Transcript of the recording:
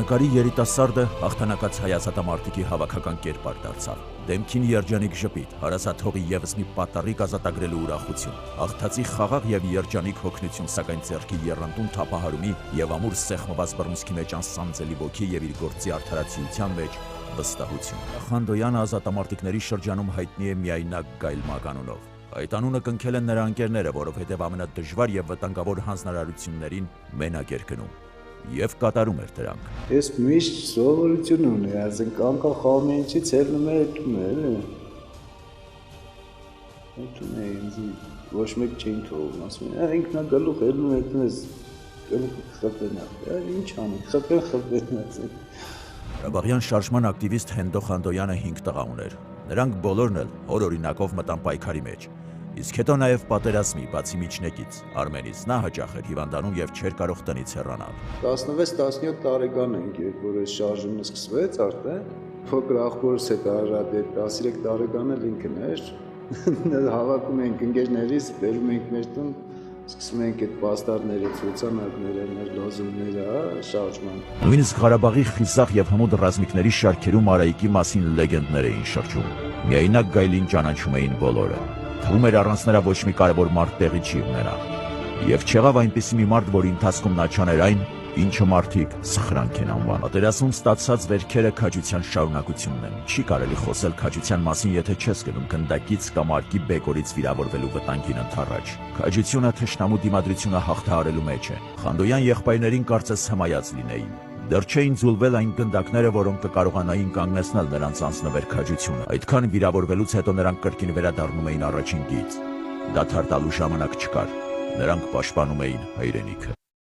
Նկարի երիտասարդը հաղթանակած հայազատամարտիկի հավաքական կերպար դարձավ։ Դեմքին երջանիկ ժպիտ, հարազատ հողի ևս մի պատառիկ ազատագրելու ուրախություն, աղթածի խաղաղ եւ երջանիկ հոգնություն, սակայն ձեռքի եռանդուն թափահարումի եւ ամուր սեղմված բռունցքի մեջ անսանձելի ոգի եւ իր գործի արդարացիության մեջ վստահություն։ Խանդոյանը ազատամարտիկների շրջանում հայտնի է միայնակ Գայլմակ անունով։ Այդ անունը կնքել են նրա ընկերները, որովհետև ամենադժվար եւ վտանգավոր հանձնարարություններին մենակ էր գնում եւ կատարում էր դրանք։ Ես միշտ սովորություն ունի, ասենք անկախ ամենից ելնում է այդում է ինձ ոչ մեկ չէին թողում, ասում են, ինքնագլուխ ելնում է այդպես գլուխը խփենա, ինչ անի, խփեն ասենք։ Ղարաբաղյան շարժման ակտիվիստ Հենդո Խանդոյանը 5 տղա ուներ։ Նրանք բոլորն էլ օրինակով մտան պայքարի մեջ։ Իսկ հետո նաև պատերազմի, բացի միջնեկից, Արմենից նա հաճախ էր հիվանդանում եւ չէր կարող տնից հեռանալ։ 16-17 տարեկան ենք, երբ որ այս շարժումն սկսվեց արդեն, փոքր աղբորս հետ արարած 13 տարեկան էլ ինքն էր, հավաքում ենք ընկերներից, բերում ենք մեր տուն, սկսում ենք այդ պաստառները, ցուցանակները, մեր լոզունգները, շարժման։ Նույնիսկ Ղարաբաղի խիզախ եւ հմուտ ռազմիկների շարքերում Արայիկի մասին լեգենդներ էին շրջում։ Միայնակ Գայլին ճանաչում էին բոլորը։ Թվում էր առանց նրա ոչ մի կարևոր մարդ տեղի չի ունենա։ Եվ չեղավ այնպիսի մի մարդ, որի ընթացքում նա չաներ այն, ինչը մարդիկ սխրանք են անվանում։ Պատերազմում ստացած վերքերը քաջության շարունակությունն են։ Չի կարելի խոսել քաջության մասին, եթե չես գնում գնդակից կամ արկի բեկորից վիրավորվելու վտանգին ընդառաջ։ Քաջությունը թշնամու դիմադրությունը հաղթահարելու մեջ է։ Խանդոյան եղբայրներին կարծես հմայած լինեին։ Դեռ չէին ձուլվել այն գնդակները, որոնք կկարողանային կանգնեցնել նրանց անձնվեր քաջությունը։ Այդքան վիրավորվելուց հետո նրանք կրկին վերադառնում էին առաջին գիծ։ Դադար տալու ժամանակ չկար։ Նրանք պաշտպանում էին հայրենիքը։